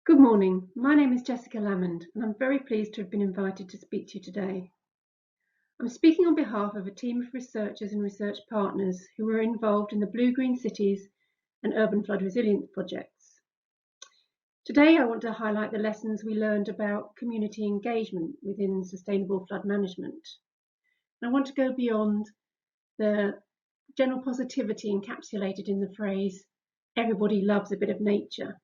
Good morning. My name is Jessica Lamond, and I'm very pleased to have been invited to speak to you today. I'm speaking on behalf of a team of researchers and research partners who are involved in the Blue-Green Cities and Urban Flood Resilience projects. Today, I want to highlight the lessons we learned about community engagement within sustainable flood management. And I want to go beyond the general positivity encapsulated in the phrase, "Everybody loves a bit of nature."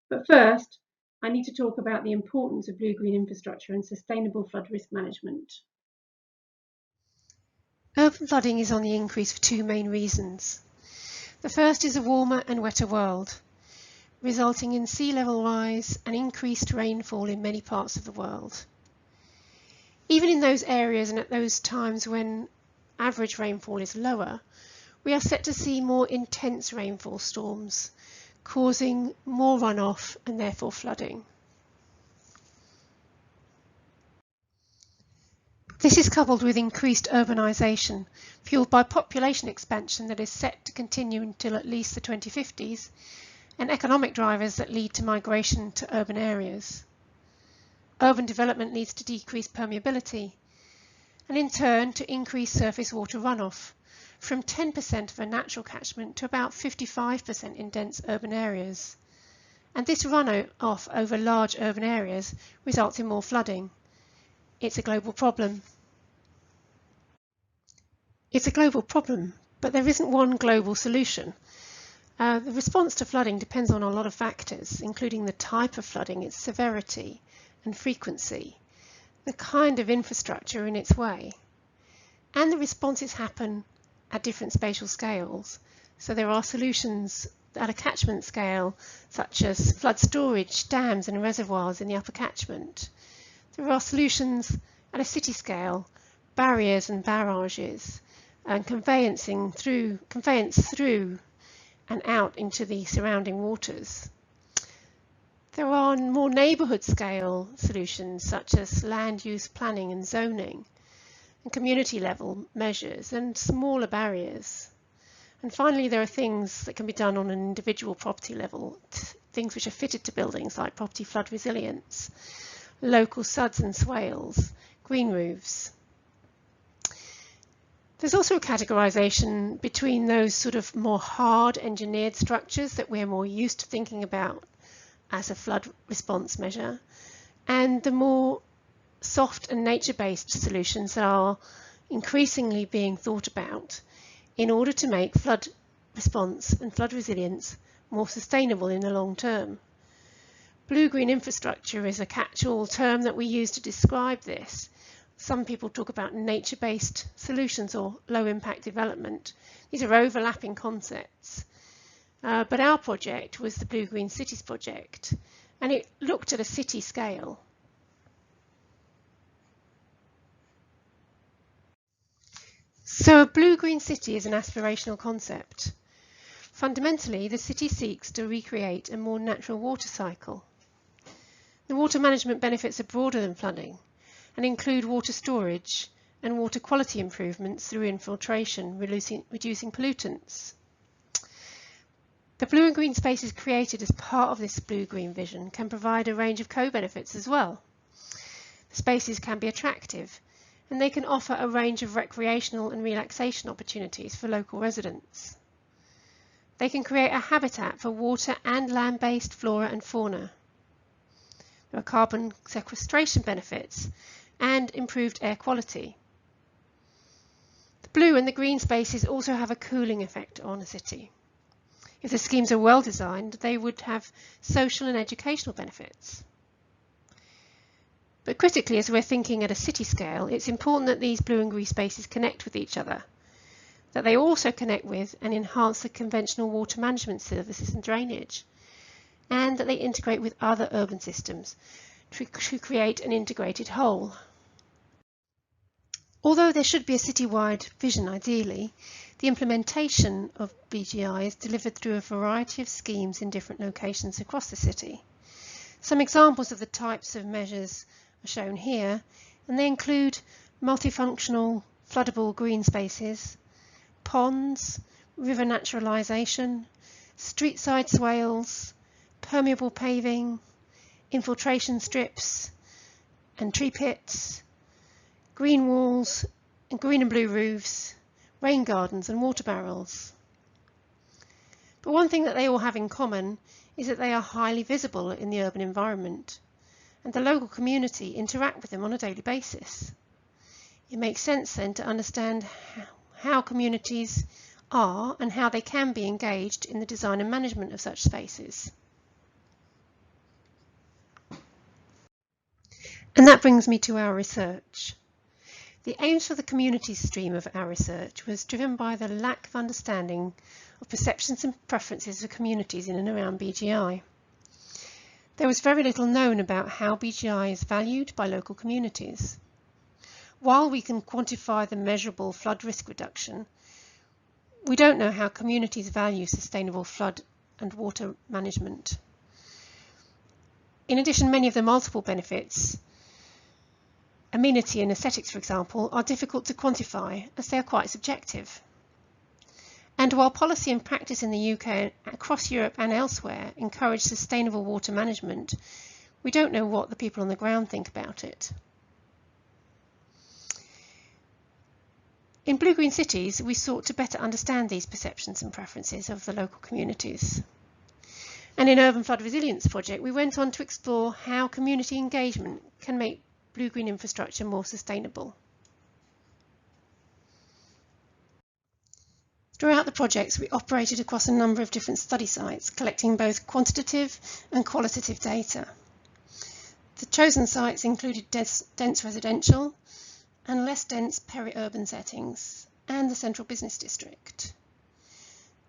But first, I need to talk about the importance of blue-green infrastructure and sustainable flood risk management. Urban flooding is on the increase for two main reasons. The first is a warmer and wetter world, resulting in sea level rise and increased rainfall in many parts of the world. Even in those areas and at those times when average rainfall is lower, we are set to see more intense rainfall storms, causing more runoff and therefore flooding. This is coupled with increased urbanisation, fuelled by population expansion that is set to continue until at least the 2050s, and economic drivers that lead to migration to urban areas. Urban development leads to decreased permeability, and in turn to increased surface water runoff, from 10% of a natural catchment to about 55% in dense urban areas. And this runoff over large urban areas results in more flooding. It's a global problem. It's a global problem, but there isn't one global solution. The response to flooding depends on a lot of factors, including the type of flooding, its severity and frequency, the kind of infrastructure in its way, and the responses happen at different spatial scales. So there are solutions at a catchment scale, such as flood storage, dams and reservoirs in the upper catchment. There are solutions at a city scale, barriers and barrages, and conveyance through and out into the surrounding waters. There are more neighbourhood scale solutions such as land use planning and zoning, and community level measures and smaller barriers. And finally, there are things that can be done on an individual property level, things which are fitted to buildings like property flood resilience, local suds and swales, green roofs. There's also a categorization between those sort of more hard engineered structures that we're more used to thinking about as a flood response measure, and the more soft and nature-based solutions that are increasingly being thought about in order to make flood response and flood resilience more sustainable in the long term. Blue-green infrastructure is a catch-all term that we use to describe this. Some people talk about nature-based solutions or low-impact development. These are overlapping concepts. But our project was the Blue-Green Cities project, and it looked at a city scale. So a blue-green city is an aspirational concept. Fundamentally, the city seeks to recreate a more natural water cycle. The water management benefits are broader than flooding and include water storage and water quality improvements through infiltration, reducing pollutants. The blue and green spaces created as part of this blue-green vision can provide a range of co-benefits as well. The spaces can be attractive, and they can offer a range of recreational and relaxation opportunities for local residents. They can create a habitat for water and land-based flora and fauna. There are carbon sequestration benefits and improved air quality. The blue and the green spaces also have a cooling effect on a city. If the schemes are well designed, they would have social and educational benefits. But critically, as we're thinking at a city scale, it's important that these blue and green spaces connect with each other, that they also connect with and enhance the conventional water management services and drainage, and that they integrate with other urban systems to create an integrated whole. Although there should be a citywide vision ideally, the implementation of BGI is delivered through a variety of schemes in different locations across the city. Some examples of the types of measures are shown here, and they include multifunctional floodable green spaces, ponds, river naturalisation, street-side swales, permeable paving, infiltration strips and tree pits, green walls and green and blue roofs, rain gardens and water barrels. But one thing that they all have in common is that they are highly visible in the urban environment, and the local community interact with them on a daily basis. It makes sense then to understand how communities are and how they can be engaged in the design and management of such spaces. And that brings me to our research. The aims for the communities stream of our research was driven by the lack of understanding of perceptions and preferences of communities in and around BGI. There was very little known about how BGI is valued by local communities. While we can quantify the measurable flood risk reduction, we don't know how communities value sustainable flood and water management. In addition, many of the multiple benefits, amenity and aesthetics, for example, are difficult to quantify as they are quite subjective. And while policy and practice in the UK, across Europe and elsewhere, encourage sustainable water management, we don't know what the people on the ground think about it. In Blue-Green Cities, we sought to better understand these perceptions and preferences of the local communities. And in Urban Flood Resilience Project, we went on to explore how community engagement can make blue-green infrastructure more sustainable. Throughout the projects, we operated across a number of different study sites, collecting both quantitative and qualitative data. The chosen sites included dense residential and less dense peri-urban settings, and the central business district.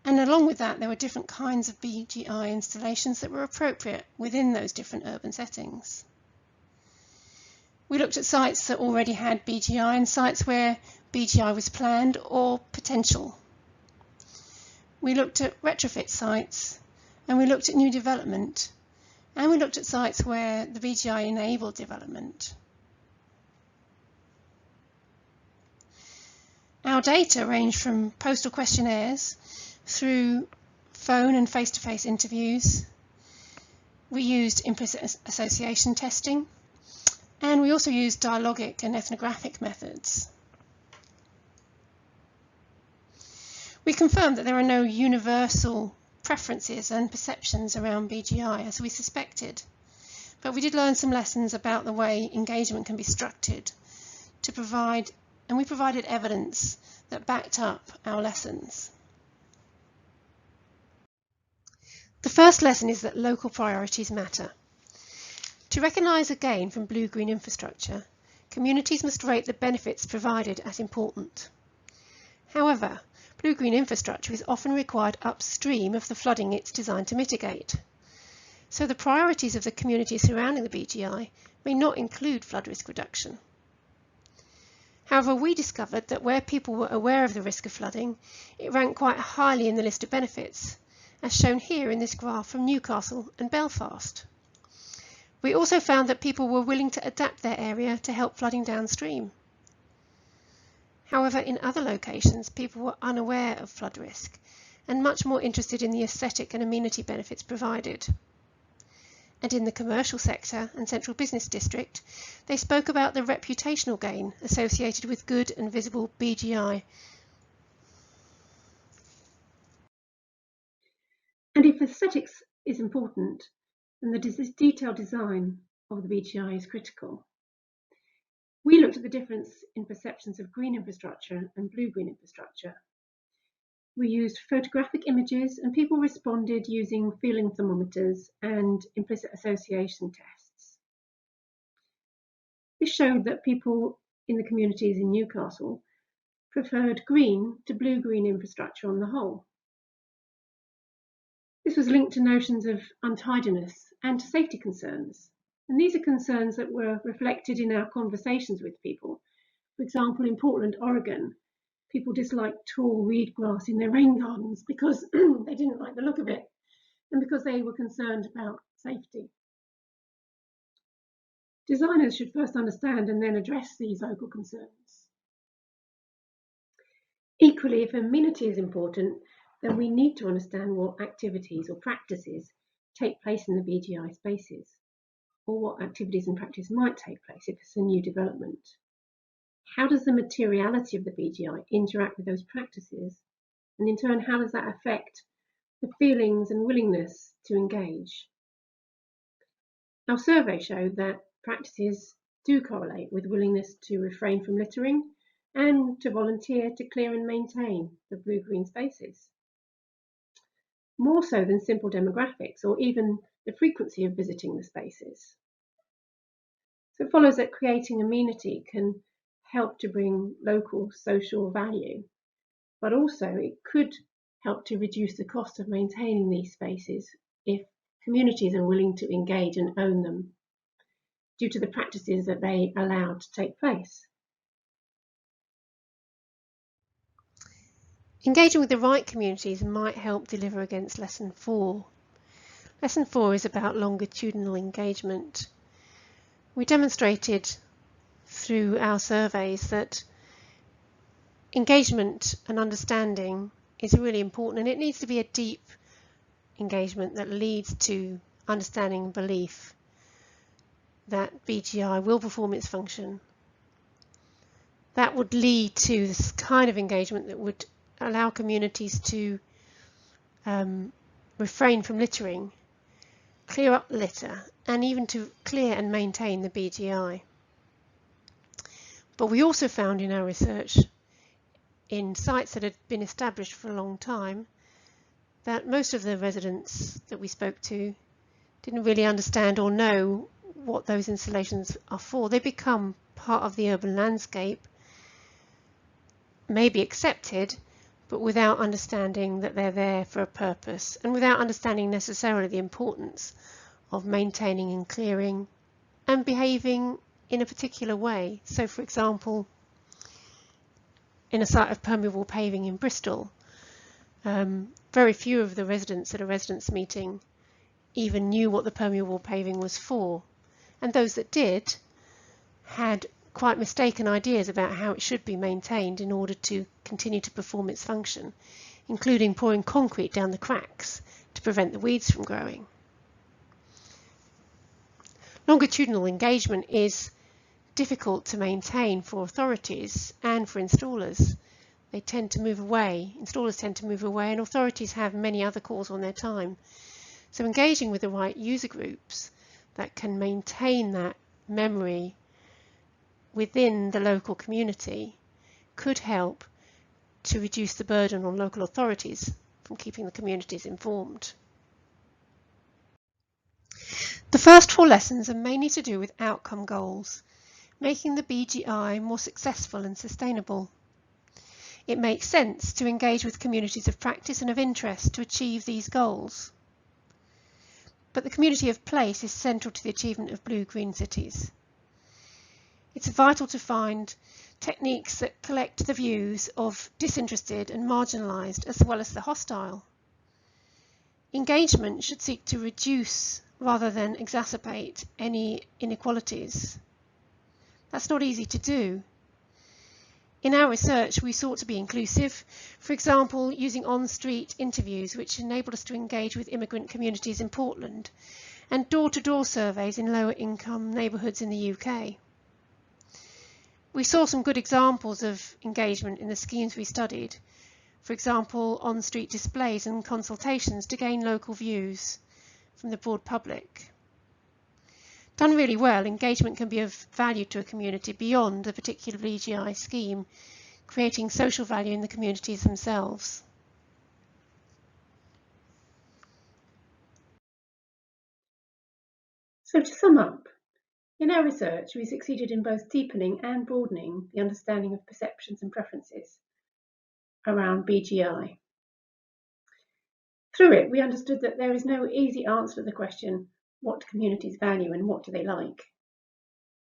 And along with that, there were different kinds of BGI installations that were appropriate within those different urban settings. We looked at sites that already had BGI and sites where BGI was planned or potential. We looked at retrofit sites, and we looked at new development, and we looked at sites where the BGI enabled development. Our data ranged from postal questionnaires through phone and face-to-face interviews. We used implicit association testing, and we also used dialogic and ethnographic methods. We confirmed that there are no universal preferences and perceptions around BGI as we suspected, but we did learn some lessons about the way engagement can be structured to provide, and we provided evidence that backed up our lessons. The first lesson is that local priorities matter. To recognise a gain from blue-green infrastructure, communities must rate the benefits provided as important. However, blue-green infrastructure is often required upstream of the flooding it's designed to mitigate. So the priorities of the community surrounding the BGI may not include flood risk reduction. However, we discovered that where people were aware of the risk of flooding, it ranked quite highly in the list of benefits, as shown here in this graph from Newcastle and Belfast. We also found that people were willing to adapt their area to help flooding downstream. However, in other locations, people were unaware of flood risk and much more interested in the aesthetic and amenity benefits provided. And in the commercial sector and central business district, they spoke about the reputational gain associated with good and visible BGI. And if aesthetics is important, then the detailed design of the BGI is critical. We looked at the difference in perceptions of green infrastructure and blue-green infrastructure. We used photographic images, and people responded using feeling thermometers and implicit association tests. This showed that people in the communities in Newcastle preferred green to blue-green infrastructure on the whole. This was linked to notions of untidiness and to safety concerns. And these are concerns that were reflected in our conversations with people. For example, in Portland, Oregon, people disliked tall reed grass in their rain gardens because they didn't like the look of it and because they were concerned about safety. Designers should first understand and then address these local concerns. Equally, if amenity is important, then we need to understand what activities or practices take place in the BGI spaces, or what activities and practice might take place if it's a new development. How does the materiality of the BGI interact with those practices? And in turn, how does that affect the feelings and willingness to engage? Our survey showed that practices do correlate with willingness to refrain from littering and to volunteer to clear and maintain the blue-green spaces. More so than simple demographics or even the frequency of visiting the spaces. So it follows that creating amenity can help to bring local social value, but also it could help to reduce the cost of maintaining these spaces if communities are willing to engage and own them due to the practices that they allow to take place. Engaging with the right communities might help deliver against Lesson 4. Lesson 4 is about longitudinal engagement. We demonstrated through our surveys that engagement and understanding is really important, and it needs to be a deep engagement that leads to understanding and belief that BGI will perform its function. That would lead to this kind of engagement that would allow communities to refrain from littering, clear up litter, and even to clear and maintain the BGI. But we also found in our research, in sites that had been established for a long time, that most of the residents that we spoke to didn't really understand or know what those installations are for. They become part of the urban landscape, may be accepted, but without understanding that they're there for a purpose, and without understanding necessarily the importance of maintaining and clearing and behaving in a particular way. So, for example, in a site of permeable paving in Bristol, very few of the residents at a residents' meeting even knew what the permeable paving was for, and those that did had quite mistaken ideas about how it should be maintained in order to continue to perform its function, including pouring concrete down the cracks to prevent the weeds from growing. Longitudinal engagement is difficult to maintain for authorities and for installers. They tend to move away, installers tend to move away, and authorities have many other calls on their time. So engaging with the right user groups that can maintain that memory within the local community could help to reduce the burden on local authorities from keeping the communities informed. The first 4 lessons are mainly to do with outcome goals, making the BGI more successful and sustainable. It makes sense to engage with communities of practice and of interest to achieve these goals. But the community of place is central to the achievement of blue-green cities. It's vital to find techniques that collect the views of disinterested and marginalised as well as the hostile. Engagement should seek to reduce rather than exacerbate any inequalities. That's not easy to do. In our research, we sought to be inclusive, for example, using on-street interviews which enabled us to engage with immigrant communities in Portland, and door-to-door surveys in lower-income neighbourhoods in the UK. We saw some good examples of engagement in the schemes we studied, for example, on-street displays and consultations to gain local views from the broad public. Done really well, engagement can be of value to a community beyond a particular BGI scheme, creating social value in the communities themselves. So to sum up, in our research, we succeeded in both deepening and broadening the understanding of perceptions and preferences around BGI. Through it, we understood that there is no easy answer to the question, what do communities value and what do they like?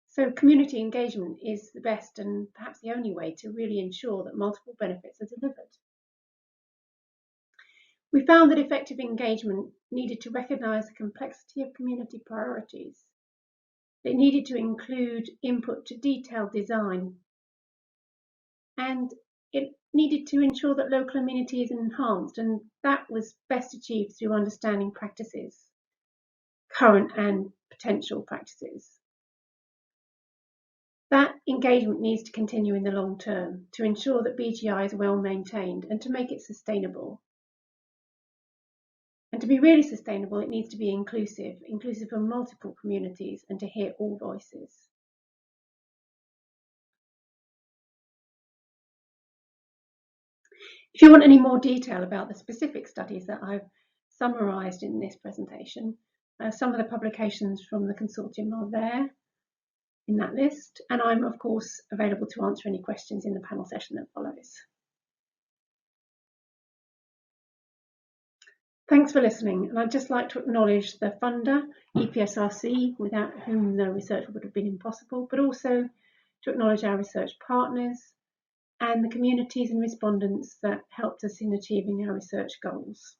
So community engagement is the best and perhaps the only way to really ensure that multiple benefits are delivered. We found that effective engagement needed to recognise the complexity of community priorities. It needed to include input to detailed design, and it needed to ensure that local amenity is enhanced, and that was best achieved through understanding practices current and potential practices. That engagement needs to continue in the long term to ensure that BGI is well maintained and to make it sustainable. And to be really sustainable, it needs to be inclusive of multiple communities and to hear all voices. If you want any more detail about the specific studies that I've summarised in this presentation, some of the publications from the consortium are there in that list, and I'm of course available to answer any questions in the panel session that follows. Thanks for listening, and I'd just like to acknowledge the funder, EPSRC, without whom the research would have been impossible, but also to acknowledge our research partners and the communities and respondents that helped us in achieving our research goals.